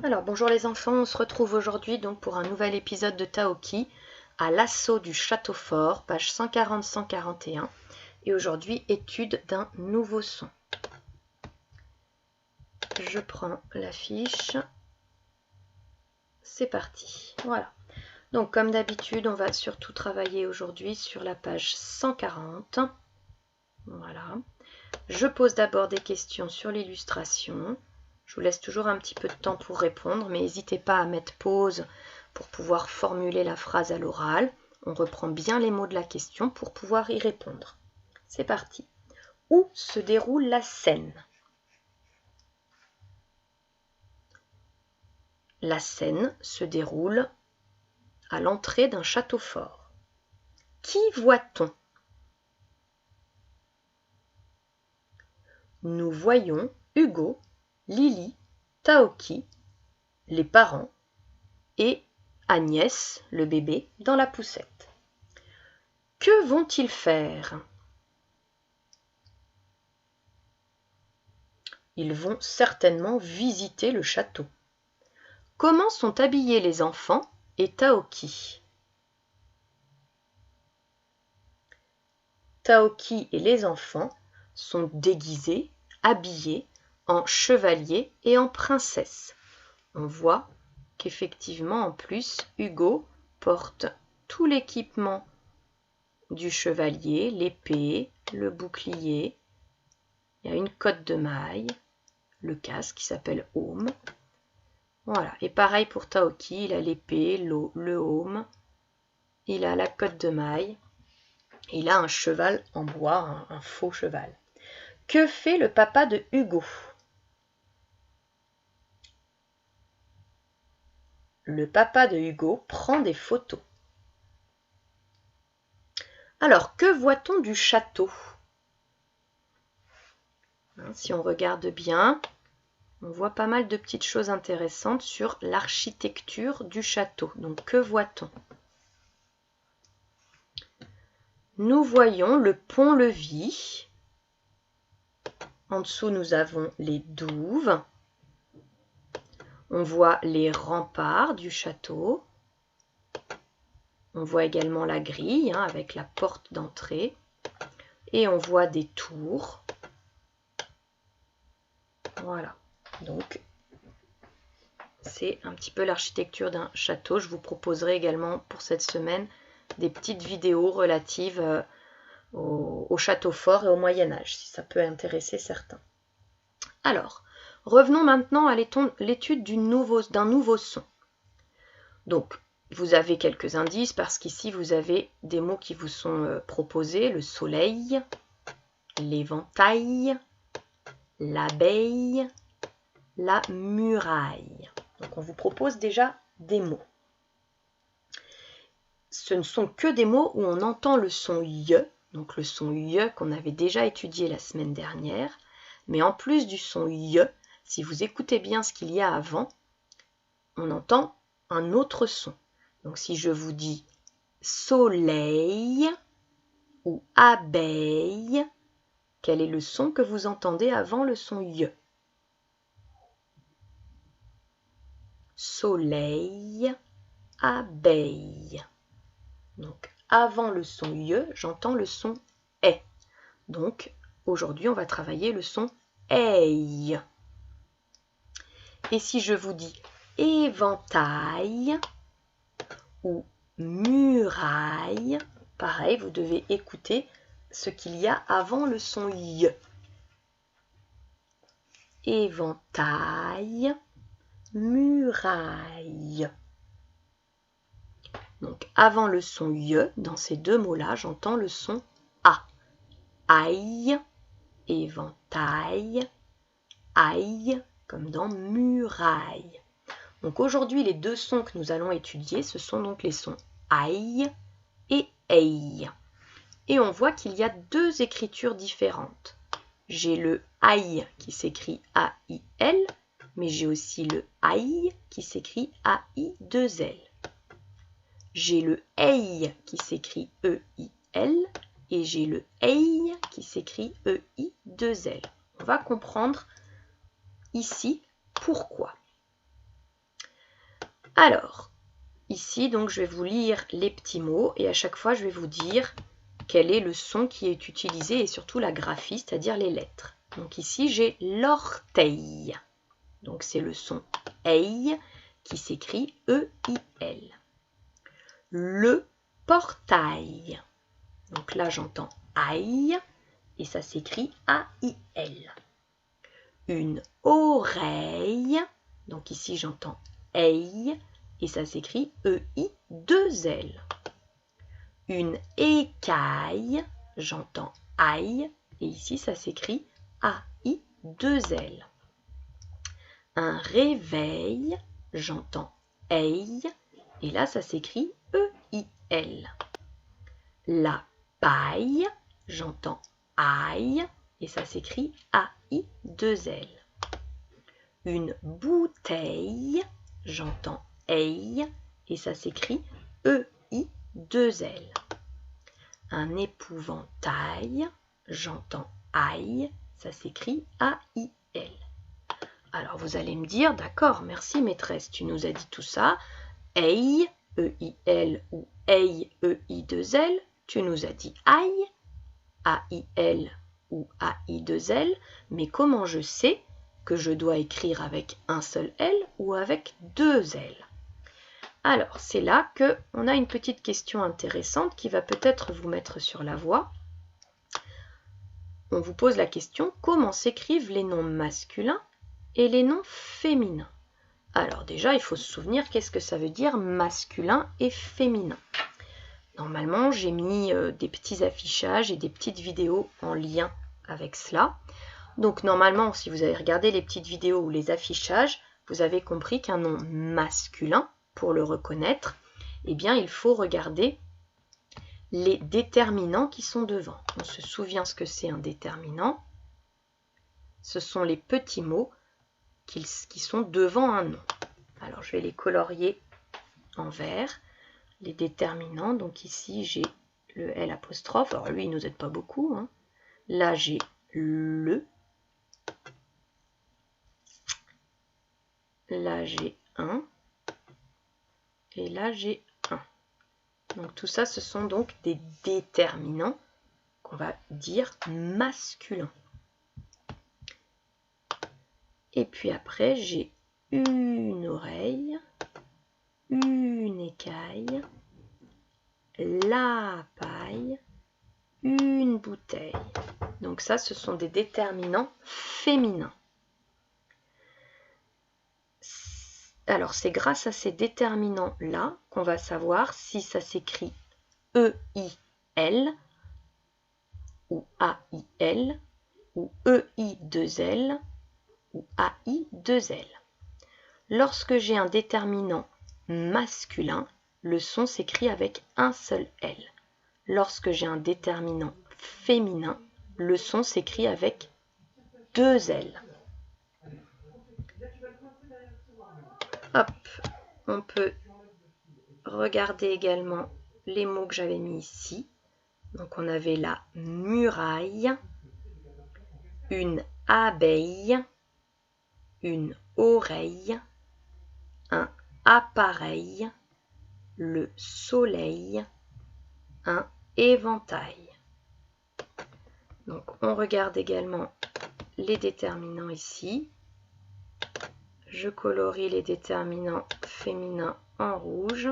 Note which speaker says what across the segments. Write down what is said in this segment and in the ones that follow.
Speaker 1: Alors bonjour les enfants, on se retrouve aujourd'hui donc pour un nouvel épisode de Taoki à l'assaut du château fort, page 140-141 et aujourd'hui étude d'un nouveau son. Je prends la fiche, c'est parti, voilà. Donc comme d'habitude on va surtout travailler aujourd'hui sur la page 140, voilà. Je pose d'abord des questions sur l'illustration. Je vous laisse toujours un petit peu de temps pour répondre, mais n'hésitez pas à mettre pause pour pouvoir formuler la phrase à l'oral. On reprend bien les mots de la question pour pouvoir y répondre. C'est parti. Où se déroule la scène? La scène se déroule à l'entrée d'un château fort. Qui voit-on? Nous voyons Hugo, Lily, Taoki, les parents, et Agnès, le bébé, dans la poussette. Que vont-ils faire? Ils vont certainement visiter le château. Comment sont habillés les enfants et Taoki? Taoki et les enfants sont déguisés, habillés en chevalier et en princesse. On voit qu'effectivement, en plus, Hugo porte tout l'équipement du chevalier, l'épée, le bouclier. Il y a une cotte de maille, le casque qui s'appelle aume. Voilà, et pareil pour Taoki, il a l'épée, le aume, il a la cotte de maille, il a un cheval en bois, un faux cheval. Que fait le papa de Hugo? Le papa de Hugo prend des photos. Alors, que voit-on du château? Si on regarde bien, on voit pas mal de petites choses intéressantes sur l'architecture du château. Donc, que voit-on? Nous voyons le pont-levis. En dessous, nous avons les douves. On voit les remparts du château. On voit également la grille avec la porte d'entrée. Et on voit des tours. Voilà. Donc, c'est un petit peu l'architecture d'un château. Je vous proposerai également pour cette semaine des petites vidéos relatives au château fort et au Moyen-Âge, si ça peut intéresser certains. Alors, revenons maintenant à l'étude d'un nouveau son. Donc, vous avez quelques indices parce qu'ici, vous avez des mots qui vous sont proposés. Le soleil, l'éventail, l'abeille, la muraille. Donc, on vous propose déjà des mots. Ce ne sont que des mots où on entend le son « ye », donc le son « ye » qu'on avait déjà étudié la semaine dernière. Mais en plus du son « ye », si vous écoutez bien ce qu'il y a avant, on entend un autre son. Donc si je vous dis soleil ou abeille, quel est le son que vous entendez avant le son « ye » ? Soleil, abeille. Donc, avant le son « ye », j'entends le son « est ». Donc, aujourd'hui, on va travailler le son « ei ». Et si je vous dis éventail ou muraille, pareil, vous devez écouter ce qu'il y a avant le son « ye ». Éventail, muraille. Donc, avant le son « ye », dans ces deux mots-là, j'entends le son « a ». Aille, éventail, aille, comme dans muraille. Donc, aujourd'hui, les deux sons que nous allons étudier, ce sont donc les sons aille et ei. Et on voit qu'il y a deux écritures différentes. J'ai le aille qui s'écrit A-I-L, mais j'ai aussi le aïe qui s'écrit A-I-2-L. J'ai le ei qui s'écrit E-I-L et j'ai le ei qui s'écrit E-I-2-L. On va comprendre ici pourquoi. Alors, ici, donc, je vais vous lire les petits mots et à chaque fois, je vais vous dire quel est le son qui est utilisé et surtout la graphie, c'est-à-dire les lettres. Donc ici, j'ai l'orteil. Donc c'est le son EI qui s'écrit E-I-L. Le portail. Donc là, j'entends aïe et ça s'écrit A-I-L. Une oreille. Donc ici, j'entends EI et ça s'écrit E-I-2-L. Une écaille, j'entends aïe, et ici ça s'écrit A-I-2-L. Un réveil, j'entends eille, et là ça s'écrit E-I-L. La paille, j'entends aïe, et ça s'écrit A-I-2-L. Une bouteille, j'entends eille, et ça s'écrit E-I-2-L. Un épouvantail, j'entends aïe, ça s'écrit A-I-L. Alors vous allez me dire, d'accord, merci maîtresse, tu nous as dit tout ça, eille, E-I-L ou eille, E-I-2-L, tu nous as dit aïe, A-I-L ou A-I-2-L, mais comment je sais que je dois écrire avec un seul L ou avec deux L? Alors, c'est là qu'on a une petite question intéressante qui va peut-être vous mettre sur la voie. On vous pose la question, comment s'écrivent les noms masculins et les noms féminins? Alors déjà, il faut se souvenir qu'est-ce que ça veut dire masculin et féminin. Normalement, j'ai mis des petits affichages et des petites vidéos en lien avec cela. Donc normalement, si vous avez regardé les petites vidéos ou les affichages, vous avez compris qu'un nom masculin, pour le reconnaître, eh bien, il faut regarder les déterminants qui sont devant. On se souvient ce que c'est un déterminant. Ce sont les petits mots qui sont devant un nom. Alors, je vais les colorier en vert. Les déterminants, donc ici, j'ai le L apostrophe. Alors, lui, il ne nous aide pas beaucoup, hein. Là, j'ai le. Là, j'ai un. Et là, j'ai 1. Donc tout ça, ce sont donc des déterminants qu'on va dire masculins. Et puis après, j'ai une oreille, une écaille, la paille, une bouteille. Donc ça, ce sont des déterminants féminins. Alors, c'est grâce à ces déterminants-là qu'on va savoir si ça s'écrit E-I-L ou A-I-L ou E-I-2-L ou A-I-2-L. Lorsque j'ai un déterminant masculin, le son s'écrit avec un seul L. Lorsque j'ai un déterminant féminin, le son s'écrit avec deux L. Hop, on peut regarder également les mots que j'avais mis ici. Donc on avait la muraille, une abeille, une oreille, un appareil, le soleil, un éventail. Donc on regarde également les déterminants ici. Je colorie les déterminants féminins en rouge.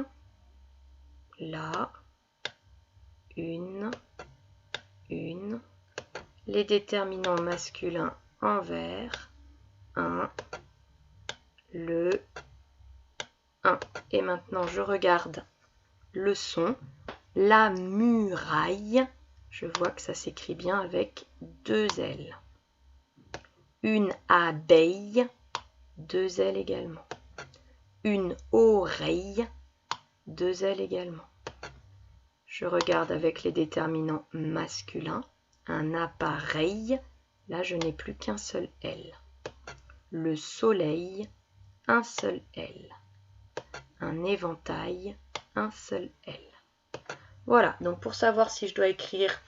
Speaker 1: Là, une. Les déterminants masculins en vert. Un. Le 1. Et maintenant, je regarde le son. La muraille. Je vois que ça s'écrit bien avec deux L. Une abeille. Deux L également. Une oreille. Deux L également. Je regarde avec les déterminants masculins. Un appareil. Là, je n'ai plus qu'un seul L. Le soleil. Un seul L. Un éventail. Un seul L. Voilà, donc pour savoir si je dois écrire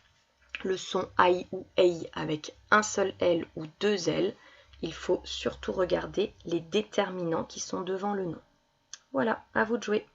Speaker 1: le son aïe ou ei avec un seul L ou deux L, il faut surtout regarder les déterminants qui sont devant le nom. Voilà, à vous de jouer.